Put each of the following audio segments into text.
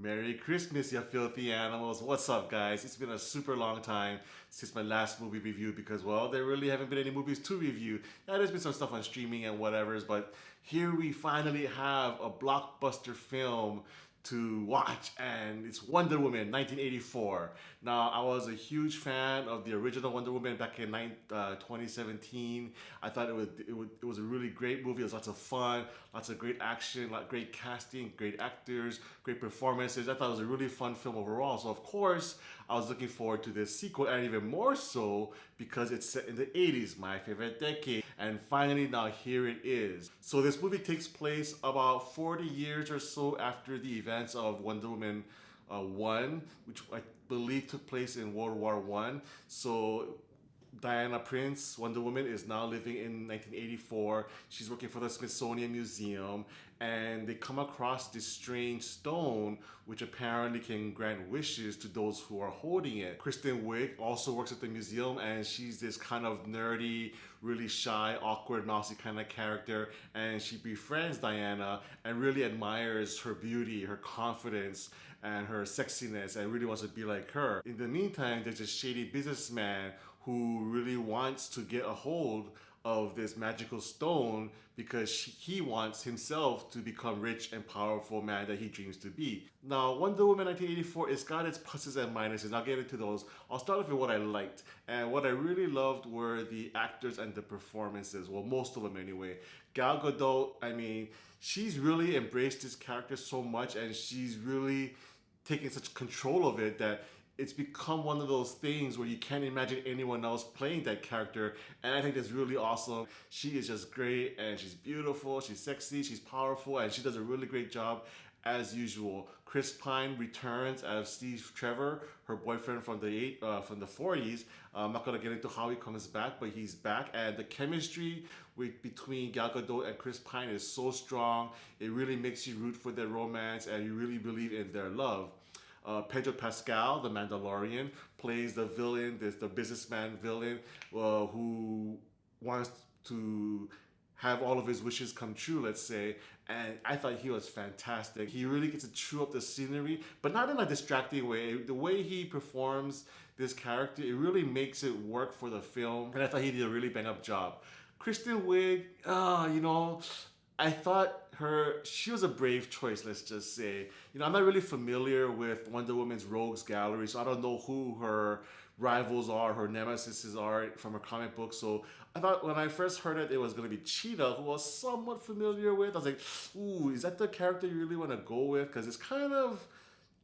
Merry Christmas, you filthy animals. What's up, guys? It's been a super long time since my last movie review because, well, there really haven't been any movies to review. Yeah, there's been some stuff on streaming and whatevers, but here we finally have a blockbuster film to watch, and it's Wonder Woman 1984. Now, I was a huge fan of the original Wonder Woman back in 2017. I thought it was a really great movie. It was lots of fun, lots of great action, great casting, great actors, great performances. I thought it was a really fun film overall. So, of course, I was looking forward to this sequel, and even more so because it's set in the 80s, my favorite decade. And finally, now here it is. So this movie takes place about 40 years or so after the events of Wonder Woman 1, which I believe took place in World War I. So Diana Prince, Wonder Woman, is now living in 1984. She's working for the Smithsonian Museum, and they come across this strange stone which apparently can grant wishes to those who are holding it. Kristen Wiig also works at the museum, and she's this kind of nerdy, really shy, awkward, mousy kind of character, and she befriends Diana and really admires her beauty, her confidence, and her sexiness, and really wants to be like her. In the meantime, there's a shady businessman who really wants to get a hold of this magical stone because he wants himself to become rich and powerful man that he dreams to be. Now, Wonder Woman 1984, it's got its pluses and minuses. I'll get into those. I'll start off with what I liked. And what I really loved were the actors and the performances. Well, most of them anyway. Gal Gadot, I mean, she's really embraced this character so much, and she's really taking such control of it that it's become one of those things where you can't imagine anyone else playing that character, and I think that's really awesome. She is just great, and she's beautiful, she's sexy, she's powerful, and she does a really great job as usual. Chris Pine returns as Steve Trevor, her boyfriend from the 40s. I'm not gonna get into how he comes back, but he's back, and the chemistry between Gal Gadot and Chris Pine is so strong. It really makes you root for their romance, and you really believe in their love. Pedro Pascal, the Mandalorian, plays the villain, the businessman villain who wants to have all of his wishes come true, let's say, and I thought he was fantastic. He really gets to chew up the scenery, but not in a distracting way. The way he performs this character, it really makes it work for the film, and I thought he did a really bang-up job. Kristen Wiig, I thought she was a brave choice, let's just say. I'm not really familiar with Wonder Woman's rogues gallery, so I don't know who her rivals are, her nemesis are from her comic book. So I thought when I first heard it was going to be Cheetah, who I was somewhat familiar with. I was like, ooh, is that the character you really want to go with? Because it's kind of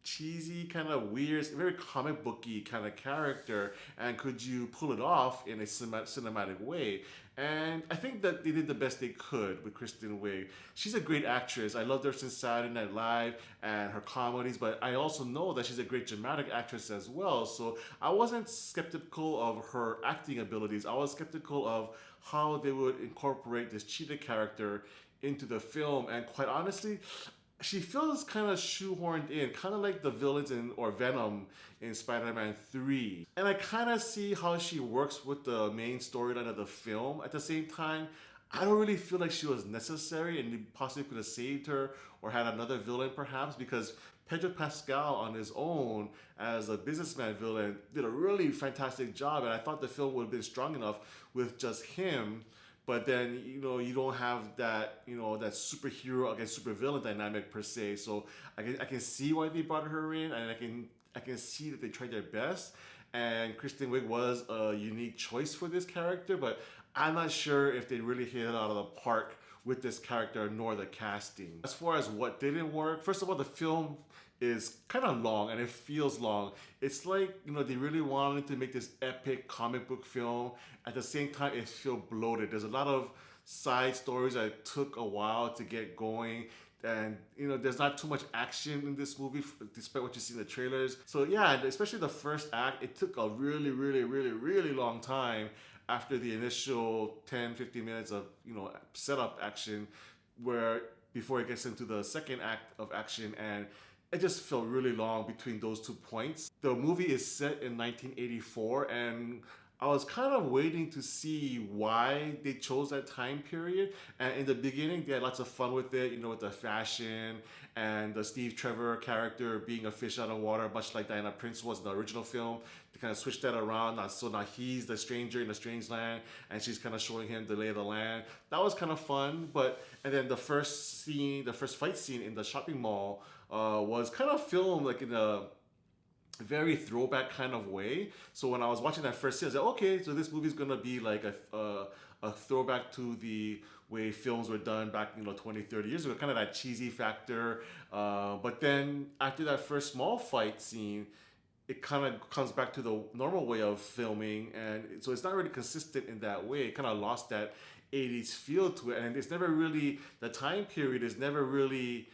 cheesy, kind of weird, very comic booky kind of character, and could you pull it off in a cinematic way? And I think that they did the best they could with Kristen Wiig. She's a great actress. I loved her since Saturday Night Live and her comedies, but I also know that she's a great dramatic actress as well. So I wasn't skeptical of her acting abilities. I was skeptical of how they would incorporate this Cheetah character into the film, and quite honestly, she feels kind of shoehorned in, kind of like the villains or Venom in Spider-Man 3. And I kind of see how she works with the main storyline of the film. At the same time, I don't really feel like she was necessary, and you possibly could have saved her or had another villain perhaps, because Pedro Pascal on his own as a businessman villain did a really fantastic job, and I thought the film would have been strong enough with just him. But then, you don't have that, that superhero against supervillain dynamic per se. So I can see why they brought her in, and I can see that they tried their best. And Kristen Wiig was a unique choice for this character, but I'm not sure if they really hit it out of the park with this character nor the casting. As far as what didn't work, first of all, the film is kind of long, and it feels long. It's like, they really wanted to make this epic comic book film. At the same time, it feels bloated. There's a lot of side stories that took a while to get going, and there's not too much action in this movie despite what you see in the trailers. So yeah, especially the first act, it took a really, really, really, really long time after the initial 10-15 minutes of setup action, before it gets into the second act of action, and it just felt really long between those 2 points. The movie is set in 1984, and I was kind of waiting to see why they chose that time period. And in the beginning, they had lots of fun with it, you know, with the fashion and the Steve Trevor character being a fish out of water, much like Diana Prince was in the original film. They kind of switched that around. So now he's the stranger in a strange land, and she's kind of showing him the lay of the land. That was kind of fun. But and then the first scene, the first fight scene in the shopping mall, was kind of filmed like in a very throwback kind of way. So when I was watching that first scene, I was like, okay, so this movie's gonna be like a throwback to the way films were done back, you know, 20, 30 years ago, kind of that cheesy factor. But then after that first small fight scene, it kind of comes back to the normal way of filming, and so it's not really consistent in that way. It kind of lost that 80s feel to it, and it's never really, the time period is never really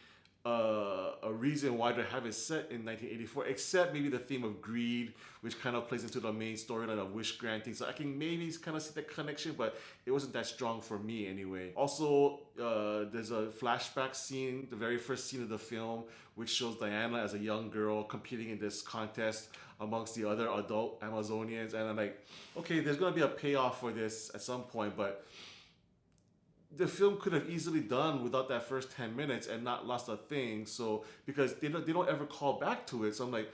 a reason why to have it set in 1984, except maybe the theme of greed, which kind of plays into the main storyline of wish granting. So I can maybe kind of see the connection, but it wasn't that strong for me anyway. Also, there's a flashback scene, the very first scene of the film, which shows Diana as a young girl competing in this contest amongst the other adult Amazonians. And I'm like, okay, there's gonna be a payoff for this at some point, but the film could have easily done without that first 10 minutes and not lost a thing. So because they don't ever call back to it. So I'm like,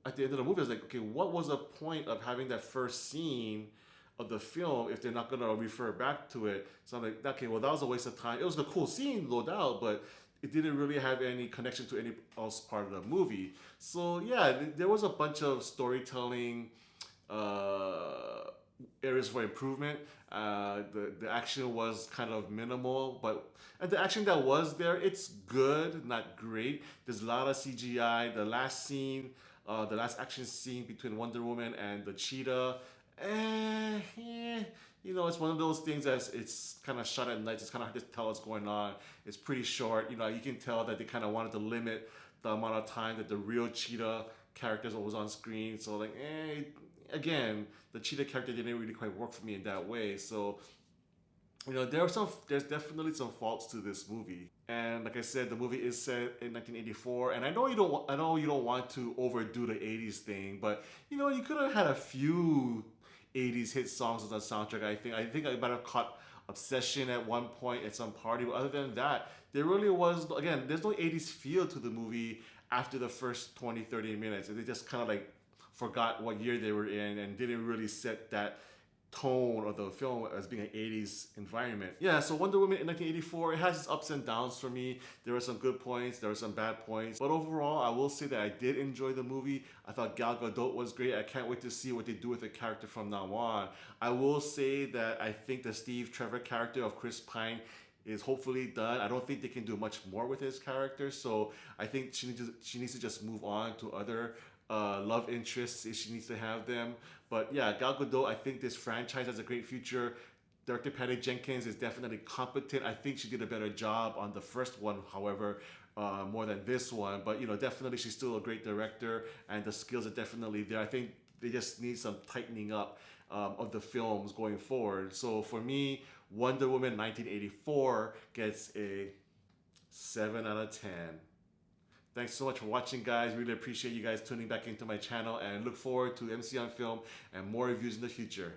at the end of the movie, I was like, okay, what was the point of having that first scene of the film if they're not gonna refer back to it? So I'm like, okay, well, that was a waste of time. It was a cool scene, no doubt, but it didn't really have any connection to any else part of the movie. So yeah, there was a bunch of storytelling areas for improvement. The action was kind of minimal, but and the action that was there, it's good, not great. There's a lot of CGI. The last scene, the last action scene between Wonder Woman and the cheetah, you know, it's one of those things that it's kind of shot at night. It's kind of hard to tell what's going on. It's pretty short. You know, you can tell that they kind of wanted to limit the amount of time that the real cheetah characters was on screen. So like, again, the cheetah character didn't really quite work for me in that way. So, you know, there's definitely some faults to this movie. And like I said, the movie is set in 1984, and I know you don't want to overdo the 80s thing, but you know, you could have had a few 80s hit songs on the soundtrack. I think I might have caught Obsession at one point at some party, but other than that, there really was, again, there's no 80s feel to the movie after the first 20, 30 minutes. They just kind of like forgot what year they were in and didn't really set that tone of the film as being an 80s environment. Yeah, so Wonder Woman in 1984, it has its ups and downs for me. There were some good points, there were some bad points. But overall, I will say that I did enjoy the movie. I thought Gal Gadot was great. I can't wait to see what they do with the character from now on. I will say that I think the Steve Trevor character of Chris Pine is hopefully done. I don't think they can do much more with his character, so I think she needs to just move on to other love interests if she needs to have them. But yeah, Gal Gadot, I think this franchise has a great future. Director Patty Jenkins is definitely competent. I think she did a better job on the first one, however, more than this one. But you know, definitely she's still a great director, and the skills are definitely there. I think they just need some tightening up of the films going forward. So for me, Wonder Woman 1984 gets a 7 out of 10. Thanks so much for watching, guys. Really appreciate you guys tuning back into my channel, and look forward to MC on Film and more reviews in the future.